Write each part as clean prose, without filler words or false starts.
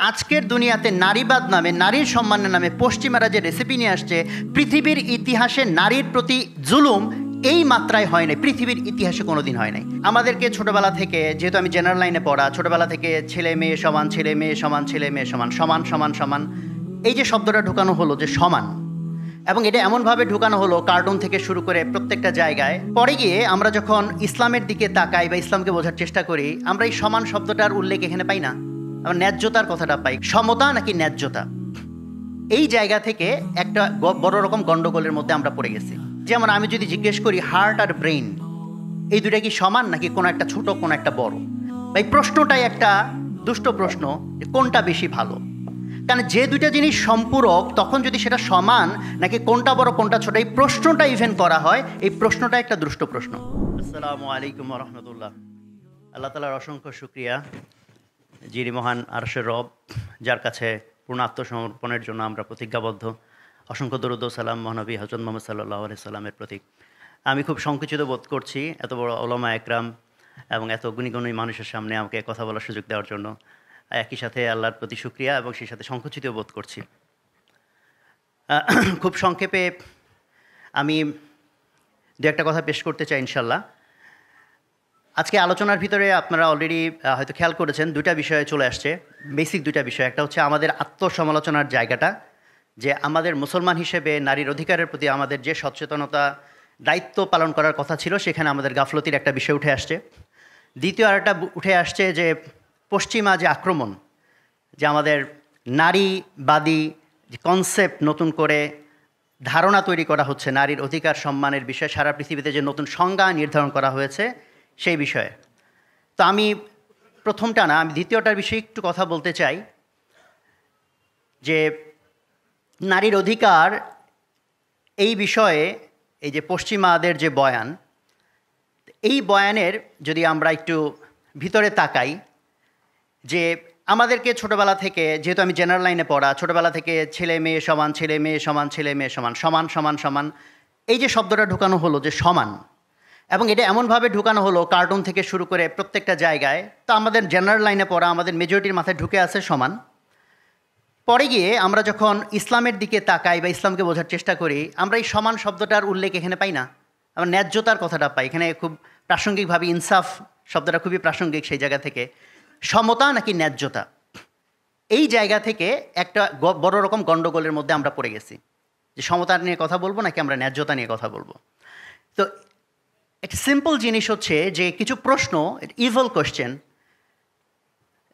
আজকের দুনিয়াতে নারীবাদ নামে, নারীর সম্মানের নামে পশ্চিমারা যে রেসিপি নিয়ে আসছে, পৃথিবীর ইতিহাসে নারীর প্রতি জুলুম এই মাত্রায় হয় নাই, পৃথিবীর ইতিহাসে কোনোদিন হয় নাই। আমাদেরকে ছোটোবেলা থেকে, যেহেতু আমি জেনারেল লাইনে পড়া, ছোটোবেলা থেকে ছেলে মেয়ে সমান, ছেলে মেয়ে সমান, ছেলে মেয়ে সমান, সমান সমান সমান, এই যে শব্দটা ঢুকানো হলো যে সমান, এবং এটা এমনভাবে ঢুকানো হলো কার্টুন থেকে শুরু করে প্রত্যেকটা জায়গায়। পরে গিয়ে আমরা যখন ইসলামের দিকে তাকাই বা ইসলামকে বোঝার চেষ্টা করি, আমরা এই সমান শব্দটার উল্লেখ এখানে পাই না, আমরা ন্যায্যতার কথাটা পাই। সমতা নাকি ন্যায্যতা, এই জায়গা থেকে একটা বড় রকম গন্ডগোলের মধ্যে আমরা পড়ে গেছি। যেমন আমি যদি জিজ্ঞেস করি হার্ট আর ব্রেইন এই দুটা কি সমান নাকি কোনো একটা ছোট কোনো একটা বড়, এই প্রশ্নটাই একটা দুষ্ট প্রশ্ন, যে কোনটা বেশি ভালো। কারণ যে দুইটা জিনিস সম্পূরক, তখন যদি সেটা সমান নাকি কোনটা বড় কোনটা ছোট, এই প্রশ্নটা ইভেন করা হয়, এই প্রশ্নটা একটা দুষ্ট প্রশ্ন। আসসালামু আলাইকুম রহমতুল্লাহ। আল্লাহ তাআলার অসংখ্য শুকরিয়া, যিনি মহান আরশের রব, যার কাছে পূর্ণ আত্মসমর্পণের জন্য আমরা প্রতিজ্ঞাবদ্ধ। অসংখ্য দরুদ ও সালাম মহানবী হযরত মুহাম্মদ সাল্লাল্লাহু আলাইহি সাল্লামের প্রতি। আমি খুব সংকুচিত বোধ করছি এত বড় উলামা একরাম এবং এত গুণী গুণী মানুষের সামনে আমাকে কথা বলার সুযোগ দেওয়ার জন্য। একই সাথে আল্লাহর প্রতি শুকরিয়া এবং সেই সাথে সংকুচিত বোধ করছি। খুব সংক্ষেপে আমি দু একটা কথা পেশ করতে চাই ইনশাল্লাহ। আজকে আলোচনার ভিতরে আপনারা অলরেডি হয়তো খেয়াল করেছেন, দুইটা বিষয়ে চলে আসছে, বেসিক দুইটা বিষয়। একটা হচ্ছে আমাদের আত্মসমালোচনার জায়গাটা, যে আমাদের মুসলমান হিসেবে নারীর অধিকারের প্রতি আমাদের যে সচেতনতা, দায়িত্ব পালন করার কথা ছিল, সেখানে আমাদের গাফলতির একটা বিষয় উঠে আসছে। দ্বিতীয় আরেকটা উঠে আসছে যে পশ্চিমা যে আক্রমণ, যে আমাদের নারীবাদী যে কনসেপ্ট নতুন করে ধারণা তৈরি করা হচ্ছে নারীর অধিকার সম্মানের বিষয়ে, সারা পৃথিবীতে যে নতুন সংজ্ঞা নির্ধারণ করা হয়েছে সেই বিষয়ে। তো আমি প্রথমটা না, আমি দ্বিতীয়টার বিষয়ে একটু কথা বলতে চাই, যে নারীর অধিকার এই বিষয়ে এই যে পশ্চিমাদের যে বয়ান, এই বয়ানের যদি আমরা একটু ভিতরে তাকাই, যে আমাদেরকে ছোটোবেলা থেকে, যেহেতু আমি জেনারেল লাইনে পড়া, ছোটোবেলা থেকে ছেলে মেয়ে সমান, ছেলে মেয়ে সমান, ছেলে মেয়ে সমান, সমান সমান সমান, এই যে শব্দটা ঢুকানো হলো যে সমান, এবং এটা এমনভাবে ঢুকানো হলো কার্টুন থেকে শুরু করে প্রত্যেকটা জায়গায়। তো আমাদের জেনারেল লাইনে পড়া, আমাদের মেজরিটির মাথায় ঢুকে আছে সমান। পরে গিয়ে আমরা যখন ইসলামের দিকে তাকাই বা ইসলামকে বোঝার চেষ্টা করি, আমরা এই সমান শব্দটার উল্লেখ এখানে পাই না, আমরা ন্যায্যতার কথাটা পাই। এখানে খুব প্রাসঙ্গিকভাবে ইনসাফ শব্দটা খুবই প্রাসঙ্গিক। সেই জায়গা থেকে সমতা নাকি ন্যায্যতা, এই জায়গা থেকে একটা বড় রকম গন্ডগোলের মধ্যে আমরা পড়ে গেছি, যে সমতা নিয়ে কথা বলবো নাকি আমরা ন্যায্যতা নিয়ে কথা বলবো। তো একটা সিম্পল জিনিস হচ্ছে যে কিছু প্রশ্ন, ইভল কোয়েশ্চেন,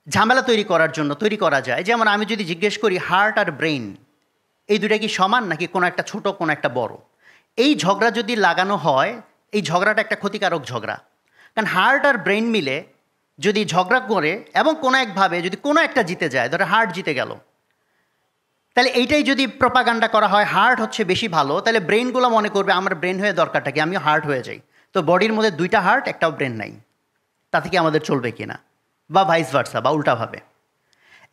ঝামেলা তৈরি করার জন্য তৈরি করা যায়। যেমন আমি যদি জিজ্ঞেস করি হার্ট আর ব্রেইন এই দুটা কি সমান নাকি কোনো একটা ছোট কোনো একটা বড়, এই ঝগড়া যদি লাগানো হয়, এই ঝগড়াটা একটা ক্ষতিকারক ঝগড়া। কারণ হার্ট আর ব্রেইন মিলে যদি ঝগড়া করে এবং কোনো একভাবে যদি কোনো একটা জিতে যায়, ধরো হার্ট জিতে গেল, তাহলে এইটাই যদি প্রপাগান্ডা করা হয় হার্ট হচ্ছে বেশি ভালো, তাহলে ব্রেইনগুলো মনে করবে আমার ব্রেন হয়ে দরকারটা কি, আমিও হার্ট হয়ে যাই। তো বডির মধ্যে দুইটা হার্ট একটাও ব্রেন নাই, তাতে কি আমাদের চলবে কি না, বা ভাইস ভার্সা বা উল্টাভাবে।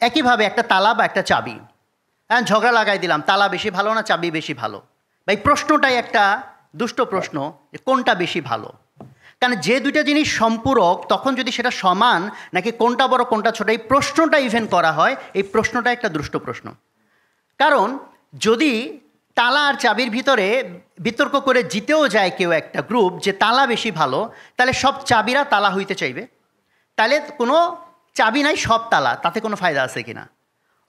একইভাবে একটা তালা বা একটা চাবি, হ্যাঁ ঝগড়া লাগাই দিলাম, তালা বেশি ভালো না চাবি বেশি ভালো, বা এই প্রশ্নটাই একটা দুষ্ট প্রশ্ন, যে কোনটা বেশি ভালো। কারণ যে দুইটা জিনিস সম্পূরক, তখন যদি সেটা সমান নাকি কোনটা বড় কোনটা ছোট, এই প্রশ্নটা ইভেন করা হয়, এই প্রশ্নটা একটা দুষ্ট প্রশ্ন। কারণ যদি তালা আর চাবির ভিতরে বিতর্ক করে জিতেও যায় কেউ একটা গ্রুপ যে তালা বেশি ভালো, তাহলে সব চাবিরা তালা হইতে চাইবে, তাহলে কোনো চাবি নাই সব তালা, তাতে কোনো ফায়দা আছে কিনা।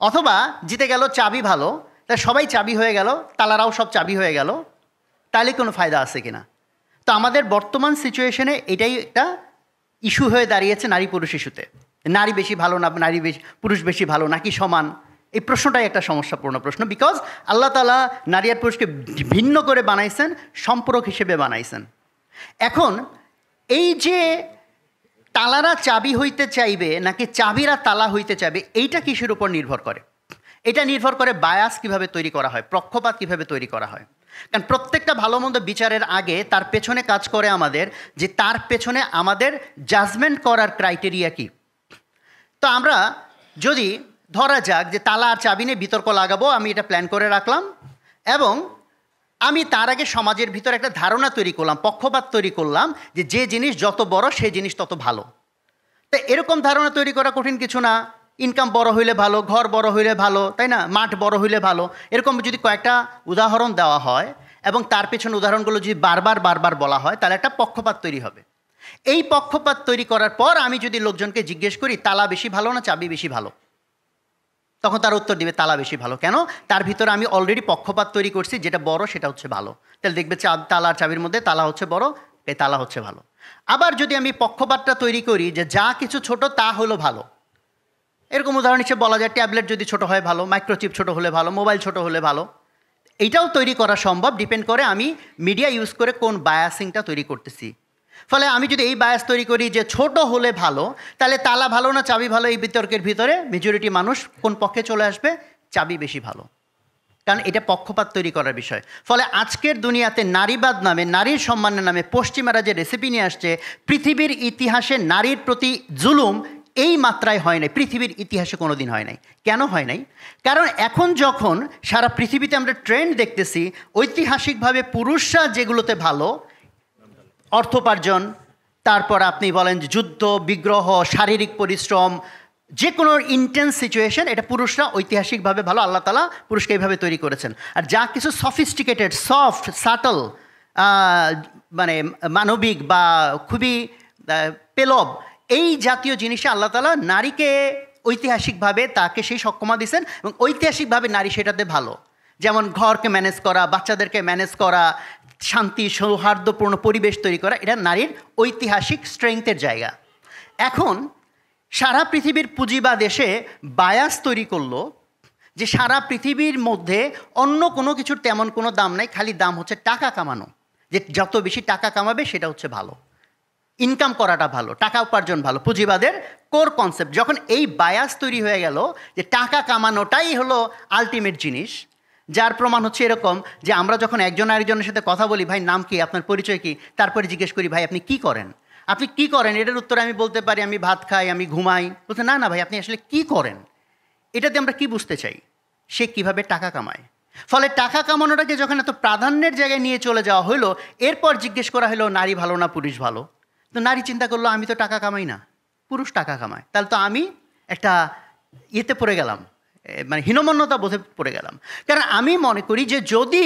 অথবা জিতে গেল চাবি ভালো, তাহলে সবাই চাবি হয়ে গেল, তালারাও সব চাবি হয়ে গেল, তাহলে কোনো ফায়দা আছে কিনা। তো আমাদের বর্তমান সিচুয়েশনে এটাই একটা ইস্যু হয়ে দাঁড়িয়েছে নারী পুরুষ ইস্যুতে। নারী বেশি ভালো না নারী বেশি, পুরুষ বেশি ভালো নাকি সমান, এই প্রশ্নটাই একটা সমস্যাপূর্ণ প্রশ্ন। বিকজ আল্লাহ তাআলা নারী আর পুরুষকে ভিন্ন করে বানাইছেন, সম্পূরক হিসেবে বানাইছেন। এখন এই যে তালারা চাবি হইতে চাইবে নাকি চাবিরা তালা হইতে চাইবে, এইটা কিসের উপর নির্ভর করে? এটা নির্ভর করে বায়াস কিভাবে তৈরি করা হয়, পক্ষপাত কিভাবে তৈরি করা হয়। কারণ প্রত্যেকটা ভালো মন্দ বিচারের আগে তার পেছনে কাজ করে আমাদের, যে তার পেছনে আমাদের জাজমেন্ট করার ক্রাইটেরিয়া কি। তো আমরা যদি ধরা যাক যে তালা আর চাবি নিয়ে বিতর্ক লাগাবো, আমি এটা প্ল্যান করে রাখলাম, এবং আমি তার আগে সমাজের ভিতরে একটা ধারণা তৈরি করলাম, পক্ষপাত তৈরি করলাম, যে জিনিস যত বড় সেই জিনিস তত ভালো। তো এরকম ধারণা তৈরি করা কঠিন কিছু না। ইনকাম বড় হইলে ভালো, ঘর বড় হইলে ভালো, তাই না, মাঠ বড় হইলে ভালো, এরকম যদি কয়েকটা উদাহরণ দেওয়া হয় এবং তার পেছনে উদাহরণগুলো যদি বারবার বারবার বলা হয়, তাহলে একটা পক্ষপাত তৈরি হবে। এই পক্ষপাত তৈরি করার পর আমি যদি লোকজনকে জিজ্ঞেস করি তালা বেশি ভালো না চাবি বেশি ভালো, তখন তার উত্তর দিবে তালা বেশি ভালো। কেন? তার ভিতরে আমি অলরেডি পক্ষপাত তৈরি করছি, যেটা বড় সেটা হচ্ছে ভালো। তাহলে দেখবে তালা আর চাবির মধ্যে তালা হচ্ছে বড়, এই তালা হচ্ছে ভালো। আবার যদি আমি পক্ষপাতটা তৈরি করি যে যা কিছু ছোট তা হলো ভালো, এরকম উদাহরণ হিসেবে বলা যায় ট্যাবলেট যদি ছোট হয় ভালো, মাইক্রোচিপ ছোট হলে ভালো, মোবাইল ছোট হলে ভালো। এইটাও তৈরি করা সম্ভব, ডিপেন্ড করে আমি মিডিয়া ইউজ করে কোন বায়াসিংটা তৈরি করতেছি। ফলে আমি যদি এই বায়াস তৈরি করি যে ছোট হলে ভালো, তাহলে তালা ভালো না চাবি ভালো, এই বিতর্কের ভিতরে মেজরিটি মানুষ কোন পক্ষে চলে আসবে? চাবি বেশি ভালো। কারণ এটা পক্ষপাত তৈরি করার বিষয়। ফলে আজকের দুনিয়াতে নারীবাদ নামে, নারীর সম্মানের নামে পশ্চিমারা যে রেসিপি নিয়ে আসছে, পৃথিবীর ইতিহাসে নারীর প্রতি জুলুম এই মাত্রায় হয় নাই, পৃথিবীর ইতিহাসে কোনো দিন হয় নাই। কেন হয় নাই? কারণ এখন যখন সারা পৃথিবীতে আমরা ট্রেন্ড দেখতেছি, ঐতিহাসিকভাবে পুরুষরা যেগুলোতে ভালো, অর্থোপার্জন, তারপর আপনি বলেন যুদ্ধ বিগ্রহ, শারীরিক পরিশ্রম, যে কোনো ইন্টেন্স সিচুয়েশন, এটা পুরুষরা ঐতিহাসিকভাবে ভালো। আল্লাহ তাআলা পুরুষকে এইভাবে তৈরি করেছেন। আর যা কিছু সফিস্টিকেটেড, সফট, সাটল, মানে মানবিক বা খুবই পেলব, এই জাতীয় জিনিসে আল্লাহ তাআলা নারীকে ঐতিহাসিকভাবে তাকে সেই সক্ষমতা দিয়েছেন এবং ঐতিহাসিকভাবে নারী সেটাতে ভালো। যেমন ঘরকে ম্যানেজ করা, বাচ্চাদেরকে ম্যানেজ করা, শান্তি সৌহার্দ্যপূর্ণ পরিবেশ তৈরি করা, এটা নারীর ঐতিহাসিক স্ট্রেংথের জায়গা। এখন সারা পৃথিবীর পুঁজিবাদ এসে বায়াস তৈরি করলো যে সারা পৃথিবীর মধ্যে অন্য কোনো কিছুর তেমন কোনো দাম নাই, খালি দাম হচ্ছে টাকা কামানো, যে যত বেশি টাকা কামাবে সেটা হচ্ছে ভালো, ইনকাম করাটা ভালো, টাকা উপার্জন ভালো। পুঁজিবাদের কোর কনসেপ্ট যখন এই বায়াস তৈরি হয়ে গেল যে টাকা কামানোটাই হলো আলটিমেট জিনিস, যার প্রমাণ হচ্ছে এরকম যে আমরা যখন একজন আরেকজনের সাথে কথা বলি, ভাই নাম কি, আপনার পরিচয় কি, তারপরে জিজ্ঞেস করি ভাই আপনি কি করেন, আপনি কি করেন, এটার উত্তরে আমি বলতে পারি আমি ভাত খাই, আমি ঘুমাই। বলতে না না ভাই আপনি আসলে কি করেন, এটাতে আমরা কি বুঝতে চাই? সে কিভাবে টাকা কামায়। ফলে টাকা কামানোটাকে যখন এত প্রাধান্যের জায়গায় নিয়ে চলে যাওয়া হলো, এরপর জিজ্ঞেস করা হলো নারী ভালো না পুরুষ ভালো। তো নারী চিন্তা করলো আমি তো টাকা কামাই না, পুরুষ টাকা কামায়, তাহলে তো আমি একটা ইয়েতে পড়ে গেলাম, মানে হীনমন্যতা বোধে পড়ে গেলাম। কারণ আমি মনে করি যে যদি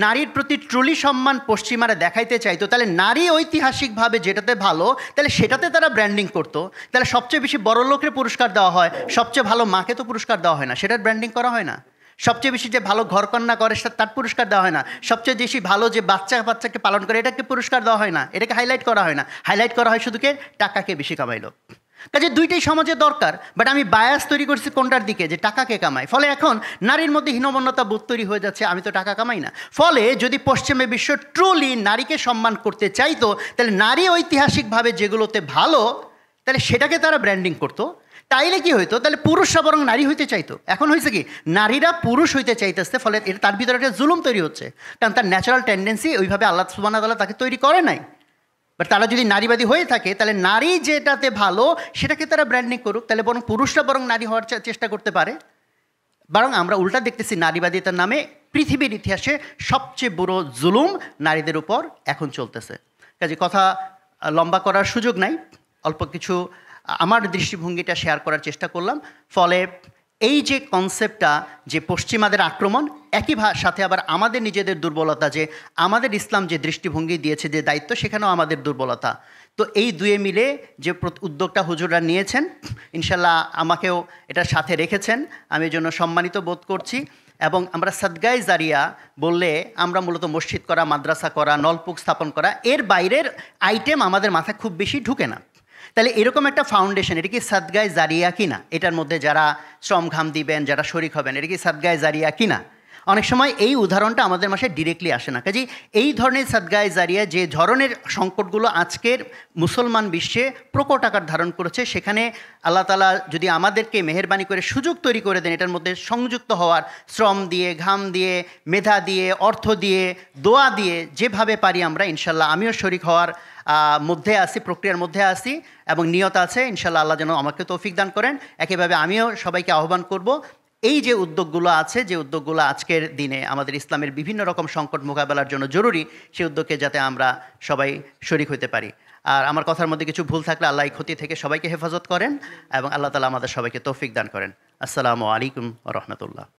নারীর প্রতি ট্রুলি সম্মান পশ্চিমারা দেখাইতে চাইতো, তাহলে নারী ঐতিহাসিকভাবে যেটাতে ভালো তাহলে সেটাতে তারা ব্র্যান্ডিং করতো। তাহলে সবচেয়ে বেশি বড় লোকের পুরস্কার দেওয়া হয়, সবচেয়ে ভালো মাকে তো পুরস্কার দেওয়া হয় না, সেটার ব্র্যান্ডিং করা হয় না। সবচেয়ে বেশি যে ভালো ঘরকন্যা করে তার পুরস্কার দেওয়া হয় না, সবচেয়ে বেশি ভালো যে বাচ্চাকে পালন করে এটাকে পুরস্কার দেওয়া হয় না, এটাকে হাইলাইট করা হয় না। হাইলাইট করা হয় শুধুকে টাকাকে বেশি কামাইলো। কাজে দুইটাই সমাজে দরকার, বাট আমি বায়াস তৈরি করছি কোনটার দিকে, যে টাকাকে কামাই। ফলে এখন নারীর মধ্যে হীনমন্যতা বোধ তৈরি হয়ে যাচ্ছে, আমি তো টাকা কামাই না। ফলে যদি পশ্চিমে বিশ্ব ট্রুলি নারীকে সম্মান করতে চাইতো, তাহলে নারী ঐতিহাসিকভাবে যেগুলোতে ভালো তাহলে সেটাকে তারা ব্র্যান্ডিং করতো। তাইলে কি হইতো? তাহলে পুরুষরা বরং নারী হইতে চাইতো। এখন হয়েছে কি, নারীরা পুরুষ হইতে চাইতেছে, ফলে এটা তার ভিতরে একটা জুলুম তৈরি হচ্ছে, কারণ তার ন্যাচারাল টেন্ডেন্সি ওইভাবে আল্লাহ সুবহানাহু ওয়া তাআলা তাকে তৈরি করে নাই। বাট তারা যদি নারীবাদী হয়ে থাকে, তাহলে নারী যেটাতে ভালো সেটাকে তারা ব্র্যান্ডিং করুক, তাহলে বরং পুরুষরা বরং নারী হওয়ার চেষ্টা করতে পারে। বরং আমরা উল্টা দেখতেছি নারীবাদিতার নামে পৃথিবীর ইতিহাসে সবচেয়ে বড় জুলুম নারীদের উপর এখন চলতেছে। কাজে কথা লম্বা করার সুযোগ নাই, অল্প কিছু আমার দৃষ্টিভঙ্গিটা শেয়ার করার চেষ্টা করলাম। ফলে এই যে কনসেপ্টটা যে পশ্চিমাদের আক্রমণ, একই সাথে আবার আমাদের নিজেদের দুর্বলতা, যে আমাদের ইসলাম যে দৃষ্টিভঙ্গি দিয়েছে, যে দায়িত্ব, সেখানেও আমাদের দুর্বলতা। তো এই দুয়ে মিলে যে উদ্যোগটা হুজুররা নিয়েছেন, ইনশাল্লাহ আমাকেও এটার সাথে রেখেছেন, আমি এই জন্য সম্মানিত বোধ করছি। এবং আমরা সাদগায়ে জারিয়া বললে আমরা মূলত মসজিদ করা, মাদ্রাসা করা, নলকূপ স্থাপন করা, এর বাইরের আইটেম আমাদের মাথায় খুব বেশি ঢুকে না। তাহলে এরকম একটা ফাউন্ডেশন, এটা কি সাদগায়ে জারিয়া কিনা, এটার মধ্যে যারা শ্রম ঘাম দিবেন, যারা শরিক হবেন, এটা কি সাদগায়ে জারিয়া কিনা, অনেক সময় এই উদাহরণটা আমাদের মাঝে ডিরেক্টলি আসে না। কাজেই এই ধরনের সাদগায়ে জারিয়া, যে ধরনের সংকটগুলো আজকের মুসলমান বিশ্বে প্রকট আকার ধারণ করেছে, সেখানে আল্লাহ তাআলা যদি আমাদেরকে মেহেরবানি করে সুযোগ তৈরি করে দেন এটার মধ্যে সংযুক্ত হওয়ার, শ্রম দিয়ে, ঘাম দিয়ে, মেধা দিয়ে, অর্থ দিয়ে, দোয়া দিয়ে, যেভাবে পারি আমরা, ইনশাল্লাহ আমিও শরিক হওয়ার মধ্যে আসি, প্রক্রিয়ার মধ্যে আসি এবং নিয়ত আছে। ইনশাল্লাহ আল্লাহ যেন আমাকে তৌফিক দান করেন। একইভাবে আমিও সবাইকে আহ্বান করব, এই যে উদ্যোগগুলো আছে, যে উদ্যোগগুলো আজকের দিনে আমাদের ইসলামের বিভিন্ন রকম সংকট মোকাবেলার জন্য জরুরি, সেই উদ্যোগে যাতে আমরা সবাই শরিক হতে পারি। আর আমার কথার মধ্যে কিছু ভুল থাকলে আল্লাহ এই ক্ষতি থেকে সবাইকে হেফাজত করেন এবং আল্লাহ তালা আমাদের সবাইকে তৌফিক দান করেন। আসসালামু আলাইকুম ওয়া রাহমাতুল্লাহ।